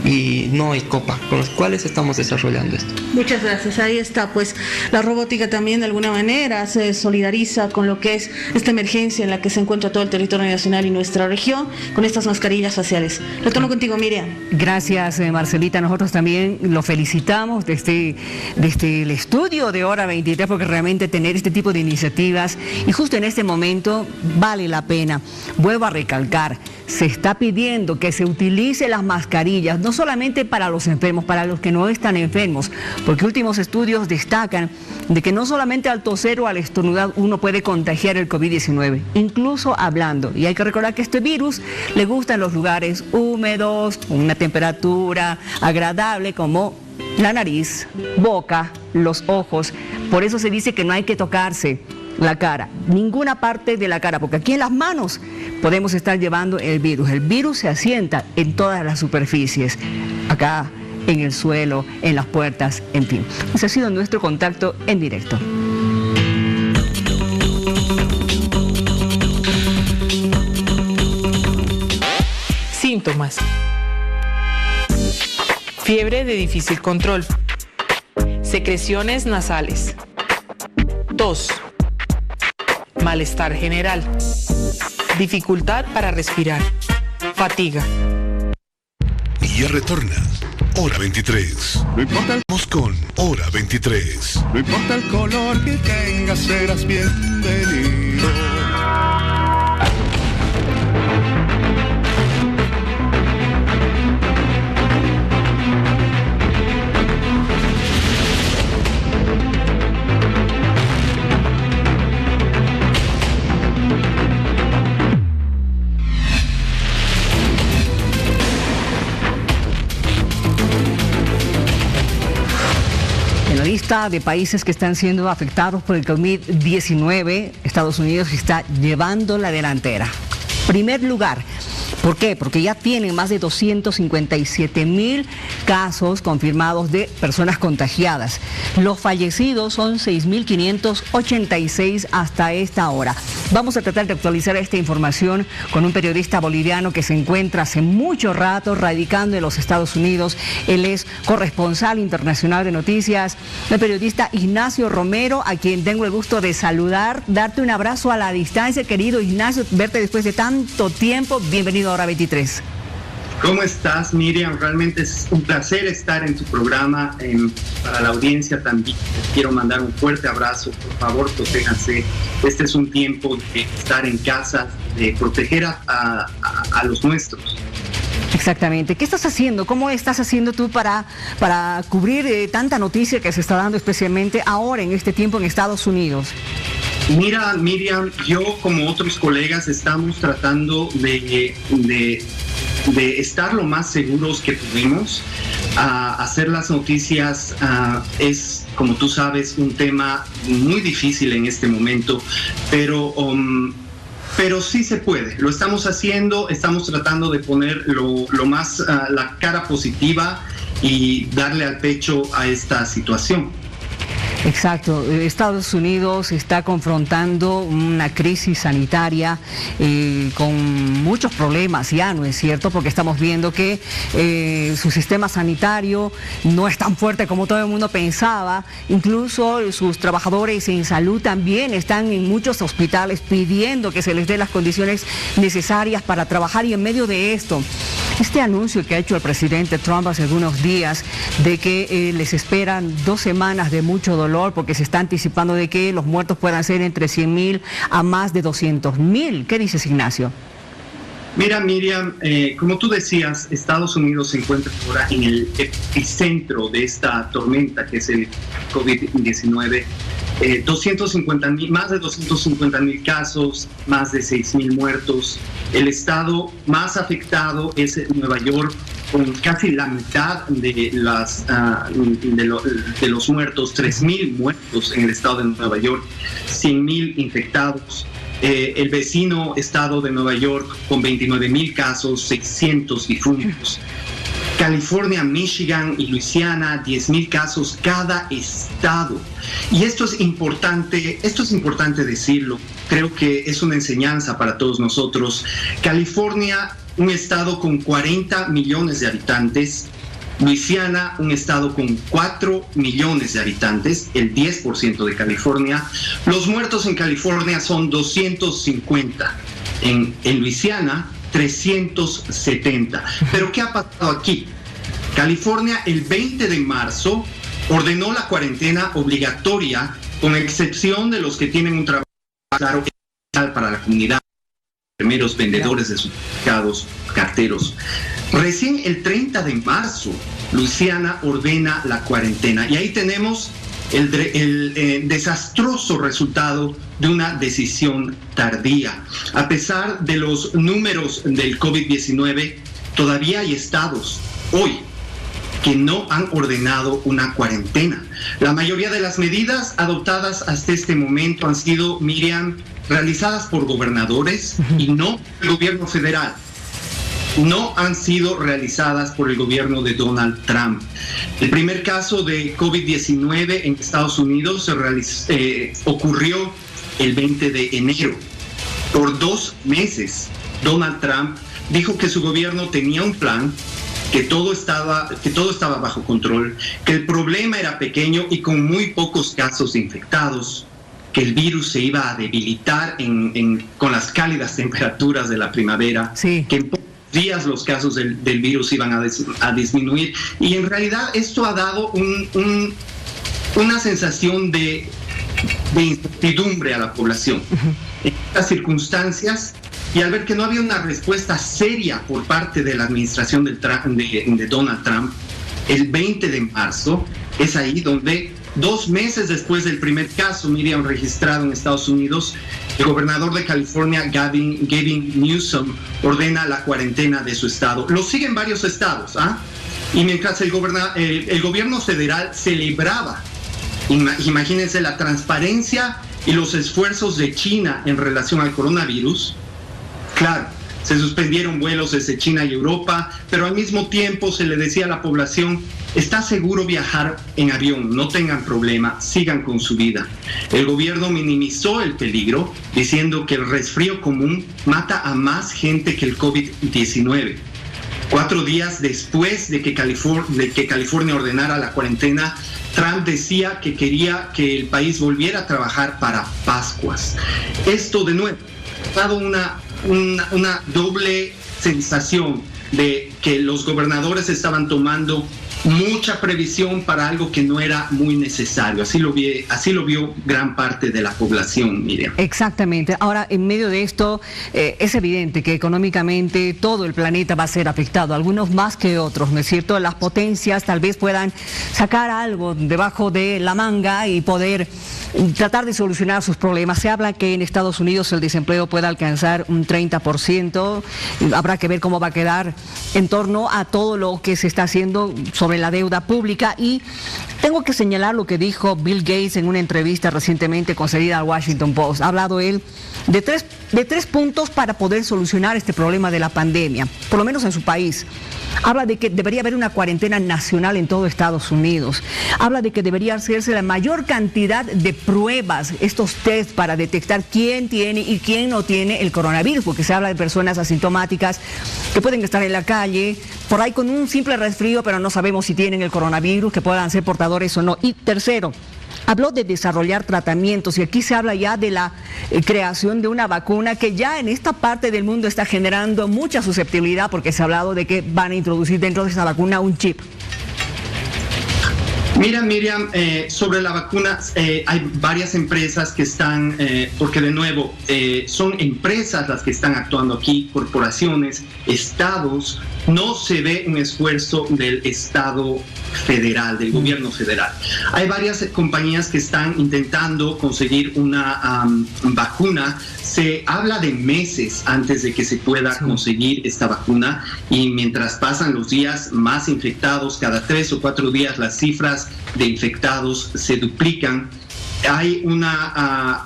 y Noé Copa, con los cuales estamos desarrollando esto. Muchas gracias. Ahí está, pues la robótica también de alguna manera se solidariza con lo que es esta emergencia en la que se encuentra todo el territorio nacional y nuestra región con estas mascarillas faciales. Retorno contigo, Miriam. Gracias, Marcelita. Nosotros también lo felicitamos desde el estudio de Hora 23, porque realmente tener este tipo tipo de iniciativas y justo en este momento vale la pena. Vuelvo a recalcar, se está pidiendo que se utilice las mascarillas, no solamente para los enfermos, para los que no están enfermos, porque últimos estudios destacan de que no solamente al toser o al estornudar uno puede contagiar el COVID-19, incluso hablando. Y hay que recordar que este virus le gusta en los lugares húmedos, con una temperatura agradable como la nariz, boca, los ojos. Por eso se dice que no hay que tocarse la cara, ninguna parte de la cara, porque aquí en las manos podemos estar llevando el virus. El virus se asienta en todas las superficies, acá, en el suelo, en las puertas, en fin. Ese ha sido nuestro contacto en directo. Síntomas: fiebre de difícil control, secreciones nasales, tos, malestar general, dificultad para respirar, fatiga. Y ya retorna Hora 23. No importa Vamos con Hora 23. No importa el color que tengas, serás bienvenido. Lista de países que están siendo afectados por el COVID-19, Estados Unidos está llevando la delantera. Primer lugar. ¿Por qué? Porque ya tienen más de 257,000 casos confirmados de personas contagiadas. Los fallecidos son 6,586 hasta esta hora. Vamos a tratar de actualizar esta información con un periodista boliviano que se encuentra hace mucho rato radicando en los Estados Unidos. Él es corresponsal internacional de noticias, el periodista Ignacio Romero, a quien tengo el gusto de saludar, darte un abrazo a la distancia. Querido Ignacio, verte después de tanto tiempo. Bienvenido a Hora 23. ¿Cómo estás, Miriam? Realmente es un placer estar en tu programa. Para la audiencia también quiero mandar un fuerte abrazo. Por favor, protéjanse. Este es un tiempo de estar en casa, de proteger a los nuestros. Exactamente. ¿Qué estás haciendo? ¿Cómo estás haciendo tú para cubrir tanta noticia que se está dando, especialmente ahora en este tiempo en Estados Unidos? Mira, Miriam, yo como otros colegas estamos tratando de estar lo más seguros que pudimos. Hacer las noticias es, como tú sabes, un tema muy difícil en este momento, pero sí se puede. Lo estamos haciendo, estamos tratando de poner lo más la cara positiva y darle al pecho a esta situación. Exacto. Estados Unidos está confrontando una crisis sanitaria con muchos problemas ya, ¿no es cierto? Porque estamos viendo que su sistema sanitario no es tan fuerte como todo el mundo pensaba. Incluso sus trabajadores en salud también están en muchos hospitales pidiendo que se les dé las condiciones necesarias para trabajar. Y en medio de esto, este anuncio que ha hecho el presidente Trump hace algunos días de que les esperan 2 semanas de mucho dolor, porque se está anticipando de que los muertos puedan ser entre 100,000 a más de 200,000. ¿Qué dices, Ignacio? Mira, Miriam, como tú decías, Estados Unidos se encuentra ahora en el epicentro de esta tormenta que es el COVID-19. 250,000, más de 250,000 casos, más de 6,000 muertos. El estado más afectado es Nueva York, con casi la mitad de los muertos, 3,000 muertos en el estado de Nueva York, 100,000 infectados. El vecino estado de Nueva York con 29,000 casos, 600 difuntos. California, Michigan y Luisiana, 10,000 casos cada estado. Y esto es importante decirlo. Creo que es una enseñanza para todos nosotros. California, un estado con 40 millones de habitantes. Luisiana, un estado con 4 millones de habitantes, el 10% de California. Los muertos en California son 250. En Luisiana, 370. Pero ¿qué ha pasado aquí? California el 20 de marzo ordenó la cuarentena obligatoria con excepción de los que tienen un trabajo claro para la comunidad, primeros vendedores de supermercados, carteros. Recién el 30 de marzo, Luisiana ordena la cuarentena y ahí tenemos el desastroso resultado de una decisión tardía. A pesar de los números del COVID-19, todavía hay estados hoy que no han ordenado una cuarentena. La mayoría de las medidas adoptadas hasta este momento han sido, Miriam, realizadas por gobernadores y no el gobierno federal. No han sido realizadas por el gobierno de Donald Trump. El primer caso de COVID-19 en Estados Unidos ocurrió el 20 de enero. Por 2 meses, Donald Trump dijo que su gobierno tenía un plan, que todo estaba bajo control, que el problema era pequeño y con muy pocos casos infectados, que el virus se iba a debilitar con las cálidas temperaturas de la primavera, que en pocos días los casos del virus iban a disminuir. Y en realidad esto ha dado una sensación de incertidumbre a la población. En estas circunstancias, y al ver que no había una respuesta seria por parte de la administración de Donald Trump, el 20 de marzo es ahí donde 2 meses después del primer caso, Miriam, registrado en Estados Unidos, el gobernador de California, Gavin Newsom, ordena la cuarentena de su estado. Lo siguen varios estados, y mientras el gobierno federal celebraba, imagínense, la transparencia y los esfuerzos de China en relación al coronavirus. Claro, se suspendieron vuelos desde China y Europa, pero al mismo tiempo se le decía a la población: está seguro viajar en avión, no tengan problema, sigan con su vida. El gobierno minimizó el peligro, diciendo que el resfrío común mata a más gente que el COVID-19. 4 días después de que California ordenara la cuarentena, Trump decía que quería que el país volviera a trabajar para Pascuas. Esto, de nuevo, ha dado una doble sensación de que los gobernadores estaban tomando mucha previsión para algo que no era muy necesario. Así lo vio gran parte de la población, Miriam. Exactamente. Ahora, en medio de esto, es evidente que económicamente todo el planeta va a ser afectado, algunos más que otros, ¿no es cierto? Las potencias tal vez puedan sacar algo debajo de la manga y poder tratar de solucionar sus problemas. Se habla que en Estados Unidos el desempleo puede alcanzar un 30%. Habrá que ver cómo va a quedar en torno a todo lo que se está haciendo sobre la deuda pública. Y tengo que señalar lo que dijo Bill Gates en una entrevista recientemente concedida al Washington Post. Ha hablado él de tres puntos para poder solucionar este problema de la pandemia, por lo menos en su país. Habla de que debería haber una cuarentena nacional en todo Estados Unidos. Habla de que debería hacerse la mayor cantidad de pruebas, estos test para detectar quién tiene y quién no tiene el coronavirus, porque se habla de personas asintomáticas que pueden estar en la calle, por ahí con un simple resfrío, pero no sabemos si tienen el coronavirus, que puedan ser portadores o no. Y tercero, habló de desarrollar tratamientos, y aquí se habla ya de la creación de una vacuna que ya en esta parte del mundo está generando mucha susceptibilidad, porque se ha hablado de que van a introducir dentro de esa vacuna un chip. Mira, Miriam, sobre la vacuna, hay varias empresas que están, porque de nuevo, son empresas las que están actuando aquí, corporaciones, estados. No se ve un esfuerzo del Estado federal, del gobierno federal. Hay varias compañías que están intentando conseguir una vacuna. Se habla de meses antes de que se pueda conseguir esta vacuna, y mientras pasan los días, más infectados, cada 3 o 4 días las cifras de infectados se duplican. Hay una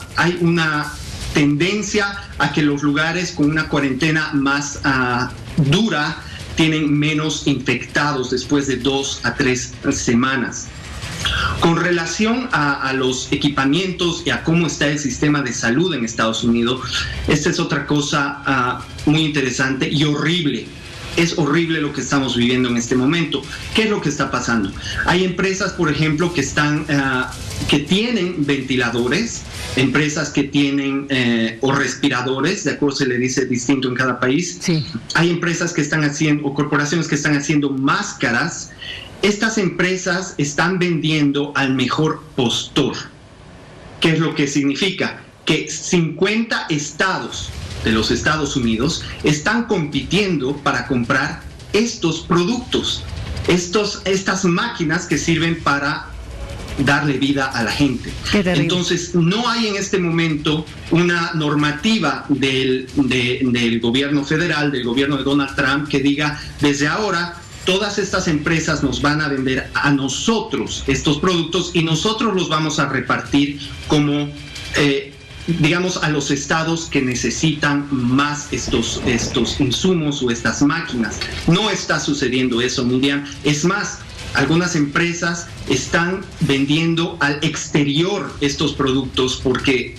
tendencia a que los lugares con una cuarentena más dura tienen menos infectados después de 2 a 3 semanas. Con relación a los equipamientos y a cómo está el sistema de salud en Estados Unidos, esta es otra cosa muy interesante y horrible. Es horrible lo que estamos viviendo en este momento. ¿Qué es lo que está pasando? Hay empresas, por ejemplo, que tienen ventiladores, empresas que tienen o respiradores, de acuerdo, se le dice distinto en cada país. Sí. Hay empresas que están haciendo, o corporaciones que están haciendo máscaras. Estas empresas están vendiendo al mejor postor. ¿Qué es lo que significa? Que 50 estados de los Estados Unidos están compitiendo para comprar estos productos, estas máquinas que sirven para darle vida a la gente. Entonces, no hay en este momento una normativa del gobierno federal, del gobierno de Donald Trump, que diga, desde ahora, todas estas empresas nos van a vender a nosotros estos productos y nosotros los vamos a repartir como, digamos, a los estados que necesitan más estos insumos o estas máquinas. No está sucediendo eso, Miriam. Es más, algunas empresas están vendiendo al exterior estos productos porque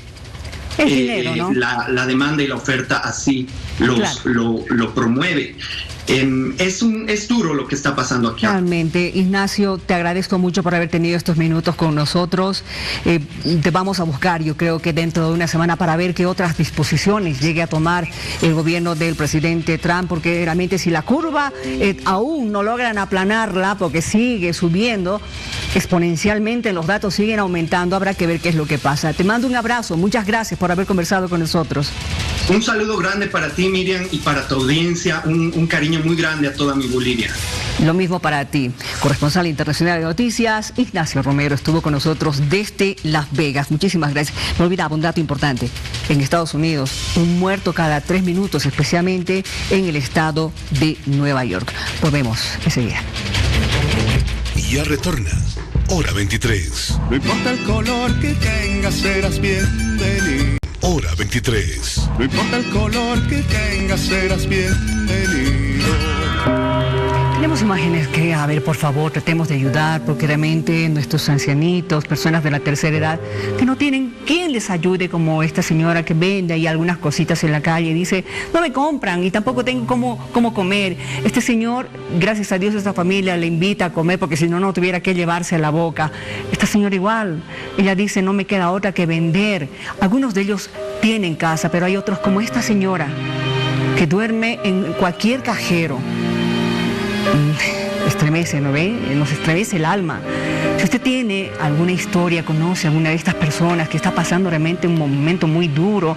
dinero, ¿no? la demanda y la oferta así lo promueve. Es duro lo que está pasando aquí. Realmente, Ignacio, te agradezco mucho por haber tenido estos minutos con nosotros. Te vamos a buscar, yo creo que dentro de una semana, para ver qué otras disposiciones llegue a tomar el gobierno del presidente Trump, porque realmente si la curva aún no logran aplanarla, porque sigue subiendo exponencialmente, los datos siguen aumentando, habrá que ver qué es lo que pasa. Te mando un abrazo, muchas gracias por haber conversado con nosotros. Un saludo grande para ti, Miriam, y para tu audiencia, un cariño muy grande a toda mi Bolivia. Lo mismo para ti. Corresponsal internacional de noticias, Ignacio Romero, estuvo con nosotros desde Las Vegas. Muchísimas gracias. Me olvidaba un dato importante. En Estados Unidos, un muerto cada 3 minutos, especialmente en el estado de Nueva York. Volvemos enseguida. Y ya retorna. Hora 23. No importa el color que tengas, serás bienvenido. Hora 23. No importa el color que tengas, serás bienvenido. Tenemos imágenes que, a ver, por favor, tratemos de ayudar, porque realmente nuestros ancianitos, personas de la tercera edad, que no tienen quien les ayude, como esta señora que vende ahí algunas cositas en la calle, dice, no me compran y tampoco tengo cómo comer. Este señor, gracias a Dios, esta familia le invita a comer, porque si no, no tuviera que llevarse a la boca. Esta señora igual, ella dice, no me queda otra que vender. Algunos de ellos tienen casa, pero hay otros como esta señora, que duerme en cualquier cajero. Estremece, ¿no ve? Nos estremece el alma. Si usted tiene alguna historia, conoce a alguna de estas personas que está pasando realmente un momento muy duro,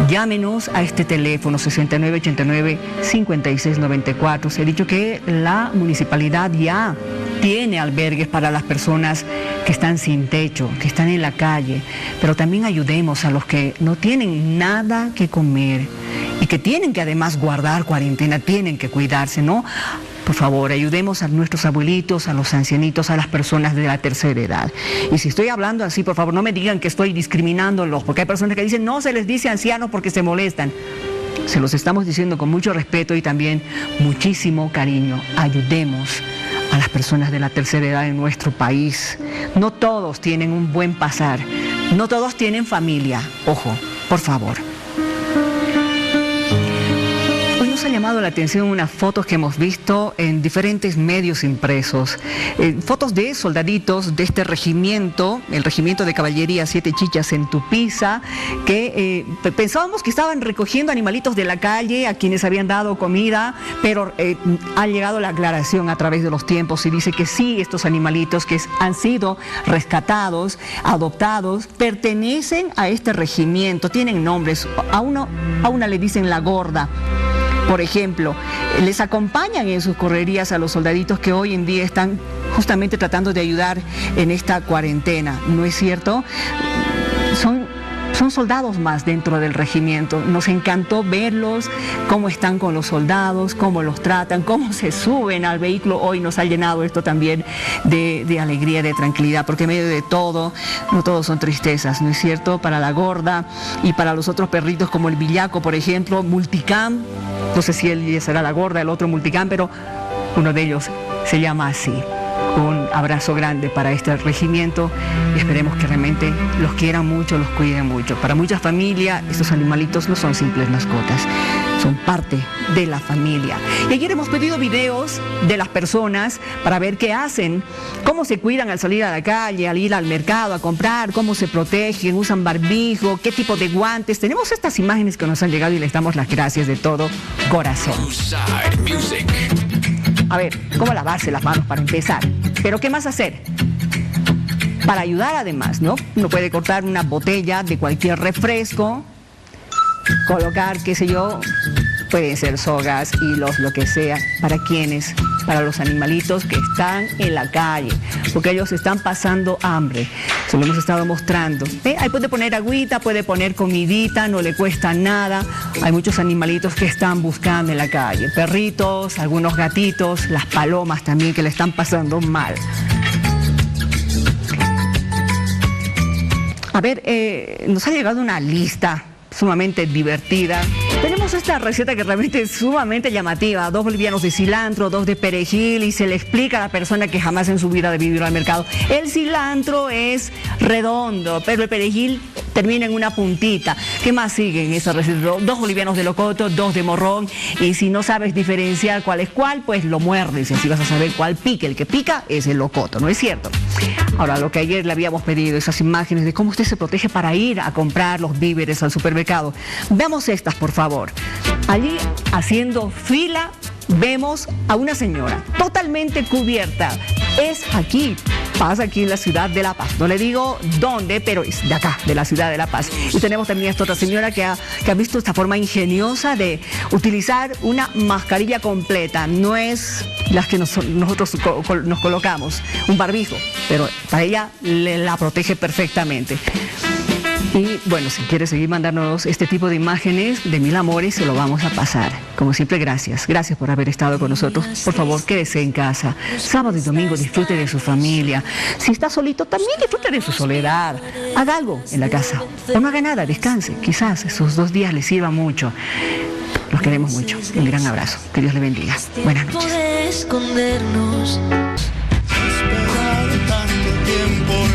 llámenos a este teléfono 6989-5694. Se ha dicho que la municipalidad ya tiene albergues para las personas que están sin techo, que están en la calle, pero también ayudemos a los que no tienen nada que comer y que tienen que además guardar cuarentena, tienen que cuidarse, ¿no? Por favor, ayudemos a nuestros abuelitos, a los ancianitos, a las personas de la tercera edad. Y si estoy hablando así, por favor, no me digan que estoy discriminándolos, porque hay personas que dicen, no se les dice ancianos porque se molestan. Se los estamos diciendo con mucho respeto y también muchísimo cariño. Ayudemos a las personas de la tercera edad en nuestro país. No todos tienen un buen pasar, no todos tienen familia. Ojo, por favor. Ha llamado la atención unas fotos que hemos visto en diferentes medios impresos, fotos de soldaditos de este regimiento, el regimiento de caballería Siete Chichas en Tupiza, que pensábamos que estaban recogiendo animalitos de la calle a quienes habían dado comida, pero ha llegado la aclaración a través de los tiempos y dice que sí, estos animalitos que han sido rescatados, adoptados, pertenecen a este regimiento, tienen nombres. A una le dicen La Gorda. Por ejemplo, les acompañan en sus correrías a los soldaditos que hoy en día están justamente tratando de ayudar en esta cuarentena, ¿no es cierto? Son soldados más dentro del regimiento. Nos encantó verlos, cómo están con los soldados, cómo los tratan, cómo se suben al vehículo. Hoy nos ha llenado esto también de alegría, de tranquilidad, porque en medio de todo, no todos son tristezas, ¿no es cierto? Para La Gorda y para los otros perritos como el Villaco, por ejemplo, Multicam, no sé si él será La Gorda, el otro Multicam, pero uno de ellos se llama así. Un abrazo grande para este regimiento y esperemos que realmente los quieran mucho, los cuiden mucho. Para muchas familias estos animalitos no son simples mascotas, son parte de la familia. Y ayer hemos pedido videos de las personas para ver qué hacen, cómo se cuidan al salir a la calle, al ir al mercado a comprar, cómo se protegen, usan barbijo, qué tipo de guantes. Tenemos estas imágenes que nos han llegado y les damos las gracias de todo corazón. A ver, ¿cómo lavarse las manos para empezar? ¿Pero qué más hacer? para ayudar además, ¿no? Uno puede cortar una botella de cualquier refresco, colocar, qué sé yo, pueden ser sogas, hilos, lo que sea. ¿Para quiénes? Para los animalitos que están en la calle, porque ellos están pasando hambre. Se lo hemos estado mostrando. Ahí puede poner agüita, puede poner comidita, no le cuesta nada. Hay muchos animalitos que están buscando en la calle. Perritos, algunos gatitos, las palomas también que le están pasando mal. A ver, nos ha llegado una lista sumamente divertida. Tenemos esta receta que realmente es sumamente llamativa: 2 bolivianos de cilantro, 2 de perejil, y se le explica a la persona que jamás en su vida ha debido ir al mercado. El cilantro es redondo, pero el perejil termina en una puntita. ¿Qué más sigue en esa receta? 2 bolivianos de locoto, 2 de morrón, y si no sabes diferenciar cuál es cuál, pues lo muerdes y así vas a saber cuál pica. El que pica es el locoto, ¿no es cierto? Ahora, lo que ayer le habíamos pedido, esas imágenes de cómo usted se protege para ir a comprar los víveres al supermercado. Veamos estas, por favor. Allí, haciendo fila, vemos a una señora totalmente cubierta. Es aquí, pasa aquí en la ciudad de La Paz. No le digo dónde, pero es de acá, de la ciudad de La Paz. Y tenemos también a esta otra señora que ha visto esta forma ingeniosa de utilizar una mascarilla completa. No es las que nosotros nos colocamos, un barbijo, pero para ella la protege perfectamente. Y bueno, si quieres seguir mandándonos este tipo de imágenes de Mil Amores, se lo vamos a pasar. Como siempre, gracias. Gracias por haber estado con nosotros. Por favor, quédese en casa. Sábado y domingo disfrute de su familia. Si está solito, también disfrute de su soledad. Haga algo en la casa. O no haga nada, descanse. Quizás esos 2 días le sirva mucho. Los queremos mucho. Un gran abrazo. Que Dios le bendiga. Buenas noches. Esperar tanto tiempo.